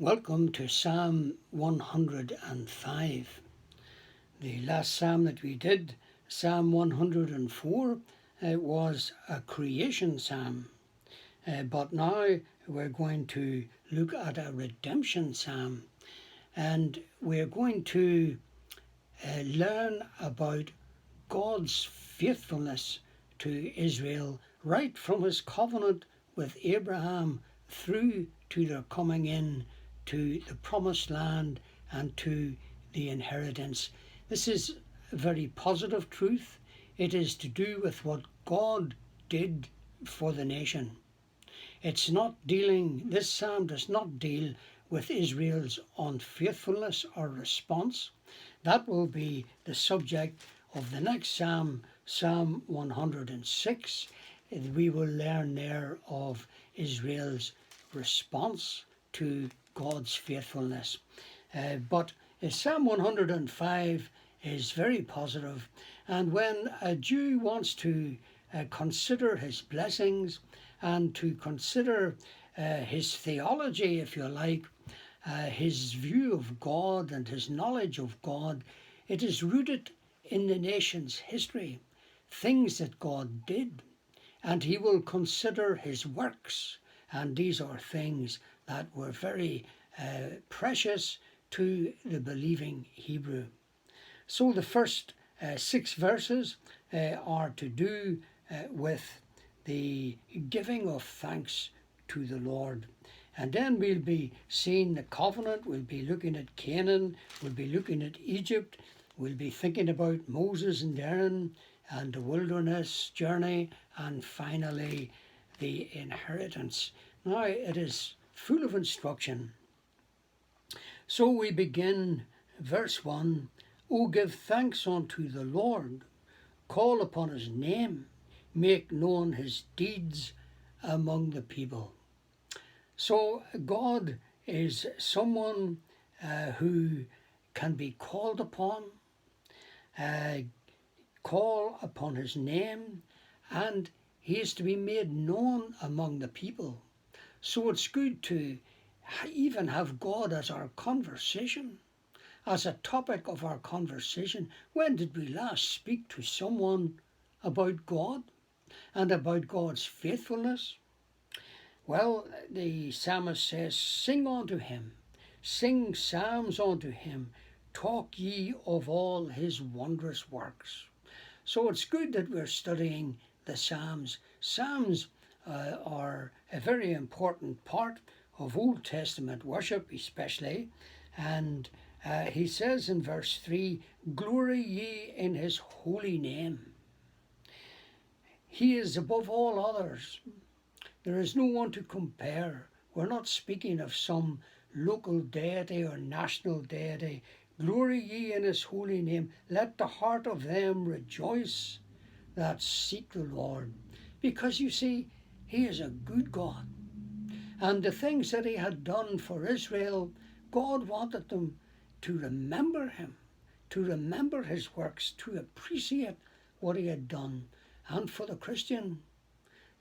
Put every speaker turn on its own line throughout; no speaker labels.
Welcome to Psalm 105. The last psalm that we did, Psalm 104, was a creation psalm. But now we're going to look at a redemption psalm. And we're going to learn about God's faithfulness to Israel right from his covenant with Abraham through to their coming in to the promised land and to the inheritance. This is a very positive truth. It is to do with what God did for the nation. This psalm does not deal with Israel's unfaithfulness or response. That will be the subject of the next psalm, Psalm 106. We will learn there of Israel's response to God's faithfulness. But Psalm 105 is very positive, and when a Jew wants to consider his blessings and to consider his theology, if you like, his view of God and his knowledge of God, it is rooted in the nation's history, things that God did, and he will consider his works, and these are things that were very precious to the believing Hebrew. So the first 6 verses are to do with the giving of thanks to the Lord. And then we'll be seeing the covenant, we'll be looking at Canaan, we'll be looking at Egypt, we'll be thinking about Moses and Aaron and the wilderness journey, and finally the inheritance. Now it is full of instruction. So we begin verse 1, O give thanks unto the Lord, call upon his name, make known his deeds among the people. So God is someone who can be called upon, call upon his name, and he is to be made known among the people. So it's good to even have God as our conversation, as a topic of our conversation. When did we last speak to someone about God and about God's faithfulness? Well, the psalmist says, sing unto him, sing psalms unto him, talk ye of all his wondrous works. So it's good that we're studying the Psalms. Psalms are a very important part of Old Testament worship especially. And he says in verse 3, glory ye in his holy name. He is above all others. There is no one to compare. We're not speaking of some local deity or national deity. Glory ye in his holy name. Let the heart of them rejoice that seek the Lord. Because you see, he is a good God. And the things that he had done for Israel, God wanted them to remember him, to remember his works, to appreciate what he had done. And for the Christian,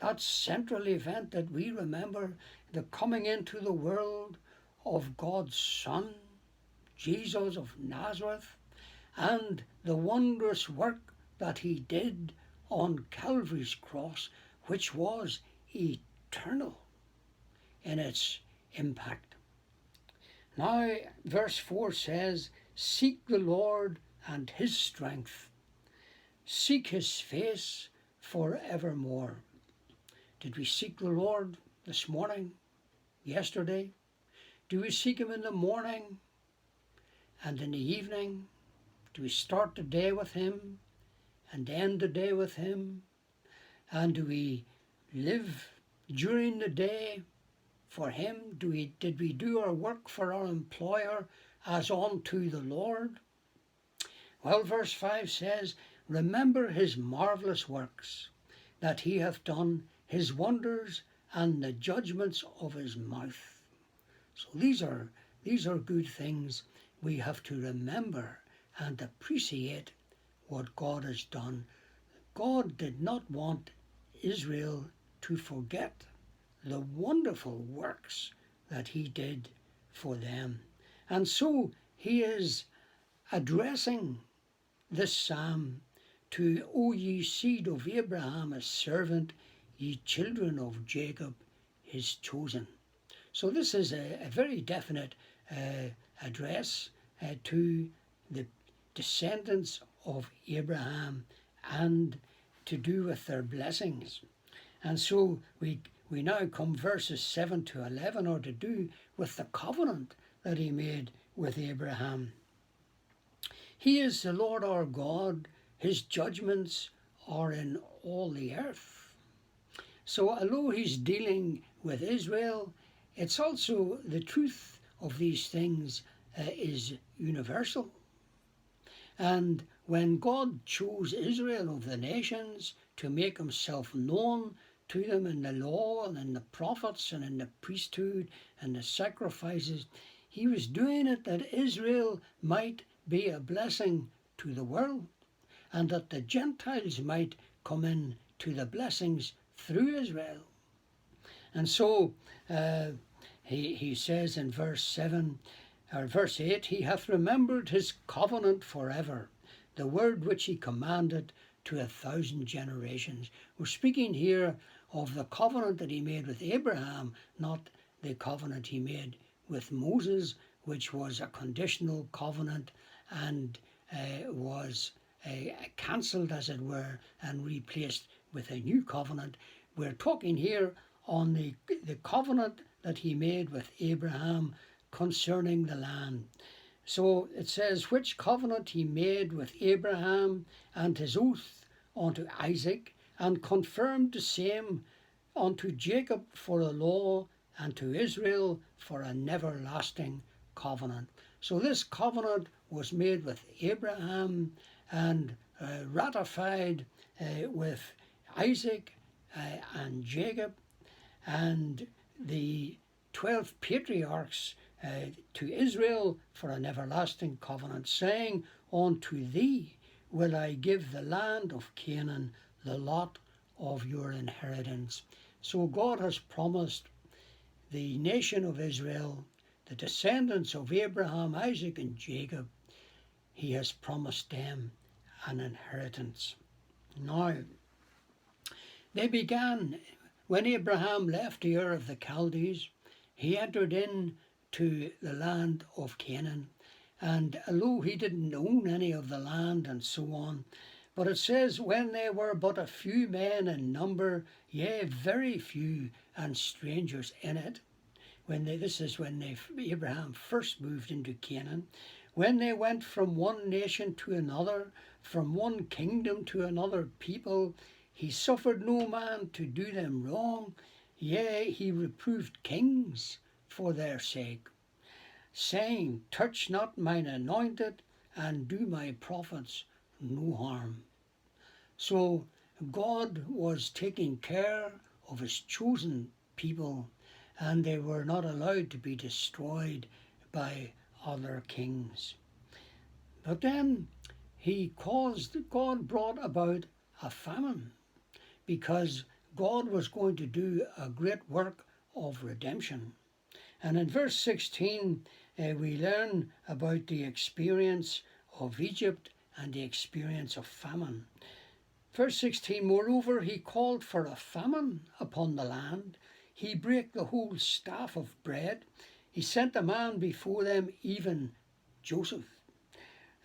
that central event that we remember, the coming into the world of God's Son, Jesus of Nazareth, and the wondrous work that he did on Calvary's cross, which was eternal in its impact. Now, verse 4 says, seek the Lord and his strength. Seek his face forevermore. Did we seek the Lord this morning, yesterday? Do we seek him in the morning and in the evening? Do we start the day with him and end the day with him? And do we live during the day for him? Did we do our work for our employer as unto the Lord? Well, verse 5 says, remember his marvellous works that he hath done, his wonders and the judgments of his mouth. So these are good things we have to remember and appreciate what God has done. God did not want Israel to forget the wonderful works that he did for them. And so he is addressing this psalm to, O ye seed of Abraham, his servant, ye children of Jacob, his chosen. So this is a very definite address to the descendants of Abraham and to do with their blessings. And so we now come verses 7 to 11 are to do with the covenant that he made with Abraham. He is the Lord our God. His judgments are in all the earth. So although he's dealing with Israel, it's also the truth of these things is universal. And when God chose Israel of the nations to make himself known to them in the law and in the prophets and in the priesthood and the sacrifices, he was doing it that Israel might be a blessing to the world, and that the Gentiles might come in to the blessings through Israel. And so he says in verse 8, he hath remembered his covenant forever, the word which he commanded to 1,000 generations. We're speaking here of the covenant that he made with Abraham, not the covenant he made with Moses, which was a conditional covenant and was cancelled, as it were, and replaced with a new covenant. We're talking here on the covenant that he made with Abraham concerning the land. So it says, which covenant he made with Abraham, and his oath unto Isaac, and confirmed the same unto Jacob for a law, and to Israel for an everlasting covenant. So this covenant was made with Abraham and ratified with Isaac and Jacob, and the 12 patriarchs to Israel for an everlasting covenant, saying, unto thee will I give the land of Canaan, the lot of your inheritance. So God has promised the nation of Israel, the descendants of Abraham, Isaac and Jacob, he has promised them an inheritance. Now, they began, when Abraham left the Ur of the Chaldees, he entered into the land of Canaan. And although he didn't own any of the land and so on, but it says, when they were but a few men in number, yea, very few, and strangers in it, this is when Abraham first moved into Canaan, when they went from one nation to another, from one kingdom to another people, he suffered no man to do them wrong, yea, he reproved kings for their sake, saying, touch not mine anointed, and do my prophets no harm. So God was taking care of his chosen people, and they were not allowed to be destroyed by other kings. But then God brought about a famine, because God was going to do a great work of redemption. And in verse 16, we learn about the experience of Egypt and the experience of famine. Verse 16, moreover, he called for a famine upon the land. He brake the whole staff of bread. He sent a man before them, even Joseph,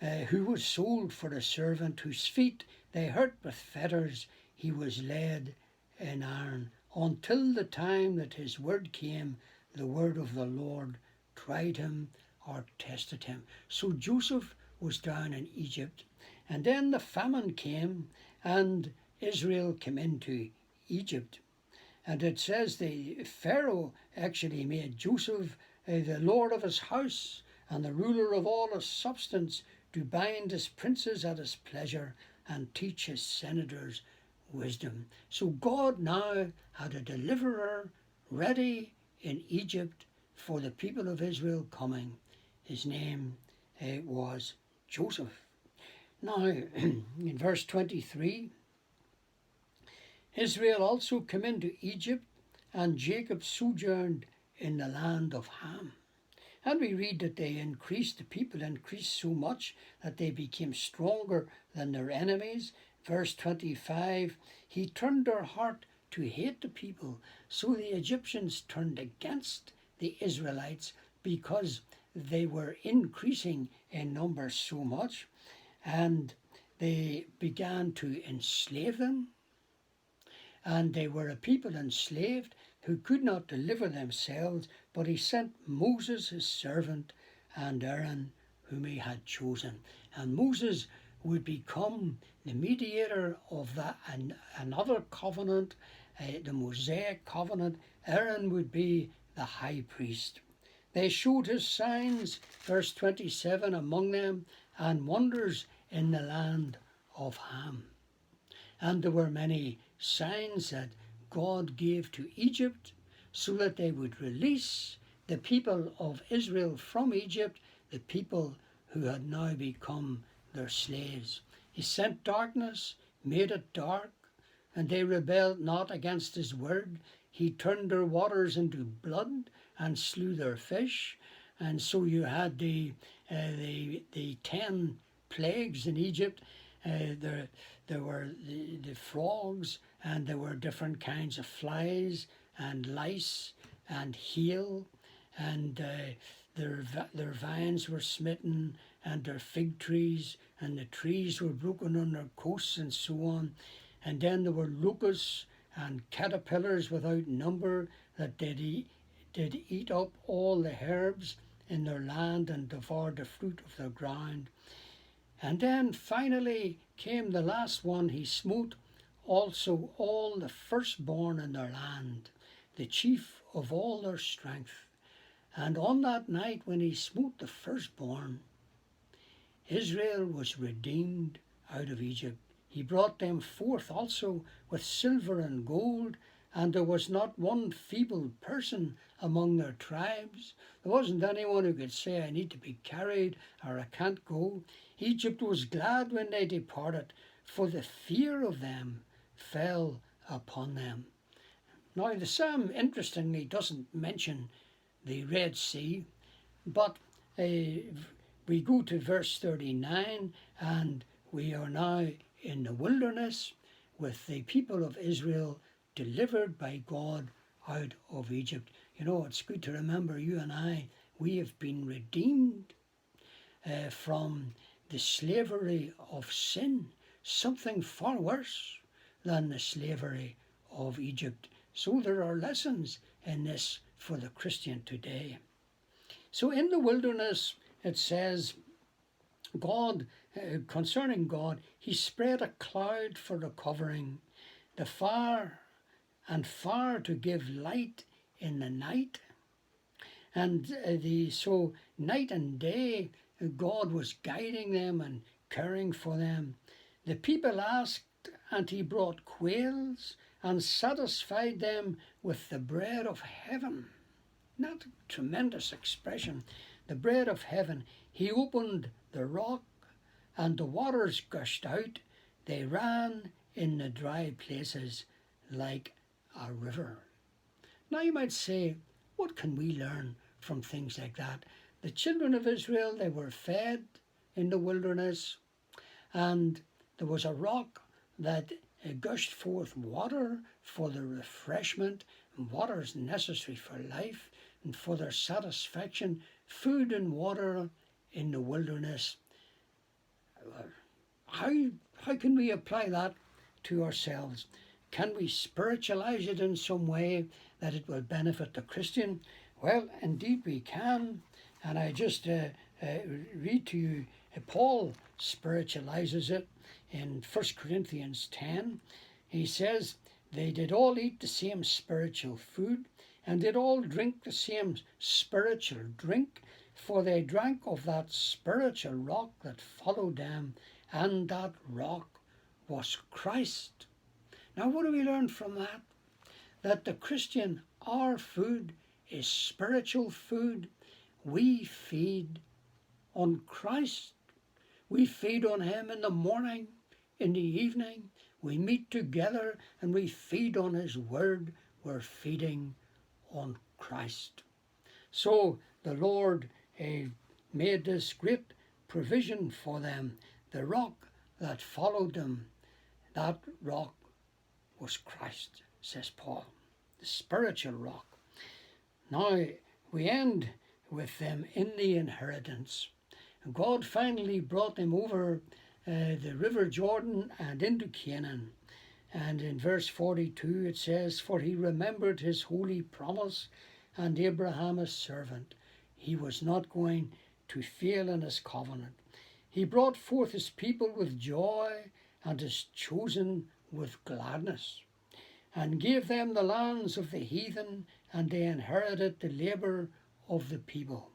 who was sold for a servant, whose feet they hurt with fetters. He was led in iron, until the time that his word came, the word of the Lord tried him or tested him. So Joseph was down in Egypt, and then the famine came, and Israel came into Egypt. And it says the Pharaoh actually made Joseph the lord of his house and the ruler of all his substance, to bind his princes at his pleasure and teach his senators wisdom. So God now had a deliverer ready in Egypt for the people of Israel coming. His name was Joseph. Now, in verse 23, Israel also came into Egypt, and Jacob sojourned in the land of Ham. And we read that the people increased so much that they became stronger than their enemies. Verse 25, he turned their heart to hate the people. So the Egyptians turned against the Israelites because they were increasing in numbers so much, and they began to enslave them. And they were a people enslaved who could not deliver themselves, but he sent Moses his servant and Aaron whom he had chosen. And Moses would become the mediator of that and another covenant, the Mosaic covenant. Aaron would be the high priest. They showed his signs, verse 27, among them, and wonders in the land of Ham. And there were many signs that God gave to Egypt so that they would release the people of Israel from Egypt, the people who had now become their slaves. He sent darkness, made it dark, and they rebelled not against his word. He turned their waters into blood and slew their fish. And so you had the 10 plagues in Egypt. There were the frogs, and there were different kinds of flies and lice and hail, and their vines were smitten, and their fig trees, and the trees were broken on their coasts, and so on. And then there were locusts and caterpillars without number that did eat up all the herbs in their land and devoured the fruit of their ground. And then finally came the last one. He smote also all the firstborn in their land, the chief of all their strength. And on that night when he smote the firstborn, Israel was redeemed out of Egypt. He brought them forth also with silver and gold, and there was not one feeble person among their tribes. There wasn't anyone who could say, I need to be carried, or I can't go. Egypt was glad when they departed, for the fear of them fell upon them. Now the psalm, interestingly, doesn't mention the Red Sea, but we go to verse 39, and we are now in the wilderness with the people of Israel delivered by God out of Egypt. You know, it's good to remember, you and I, we have been redeemed from the slavery of sin, something far worse than the slavery of Egypt. So there are lessons in this for the Christian today. So in the wilderness, it says, God, concerning God, he spread a cloud for the covering, the fire to give light in the night. And so night and day, God was guiding them and caring for them. The people asked, and he brought quails and satisfied them with the bread of heaven. Not a tremendous expression. The bread of heaven. He opened the rock, and the waters gushed out. They ran in the dry places like a river. Now you might say, what can we learn from things like that? The children of Israel, they were fed in the wilderness, and there was a rock that gushed forth water for their refreshment, and water is necessary for life and for their satisfaction. Food and water in the wilderness. How can we apply that to ourselves? Can we spiritualize it in some way that it will benefit the Christian? Well, indeed we can. And I just read to you, Paul spiritualizes it in 1 Corinthians 10. He says, they did all eat the same spiritual food, and did all drink the same spiritual drink, for they drank of that spiritual rock that followed them, and that rock was Christ. Now what do we learn from that? That the Christian, our food is spiritual food. We feed on Christ. We feed on him in the morning, in the evening. We meet together and we feed on his word. We're feeding on Christ. So the Lord made this great provision for them. The rock that followed them, that rock was Christ, says Paul, the spiritual rock. Now we end with them in the inheritance. God finally brought them over the river Jordan and into Canaan. And in verse 42 it says, "For he remembered his holy promise and Abraham his servant. He was not going to fail in his covenant. He brought forth his people with joy and his chosen with gladness, and gave them the lands of the heathen, and they inherited the labour of the people,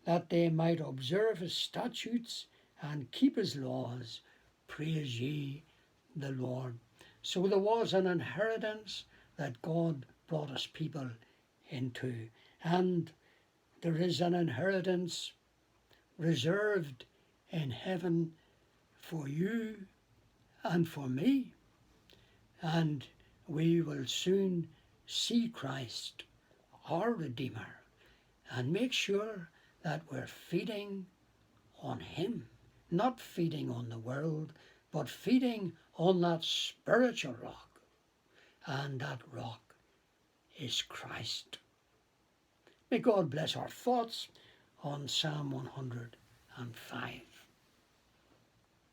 that they might observe his statutes and keep his laws. Praise ye the Lord." So there was an inheritance that God brought his people into, and there is an inheritance reserved in heaven for you and for me, and we will soon see Christ, our Redeemer, and make sure that we're feeding on him, not feeding on the world, but feeding on that spiritual rock, and that rock is Christ. May God bless our thoughts on Psalm 105.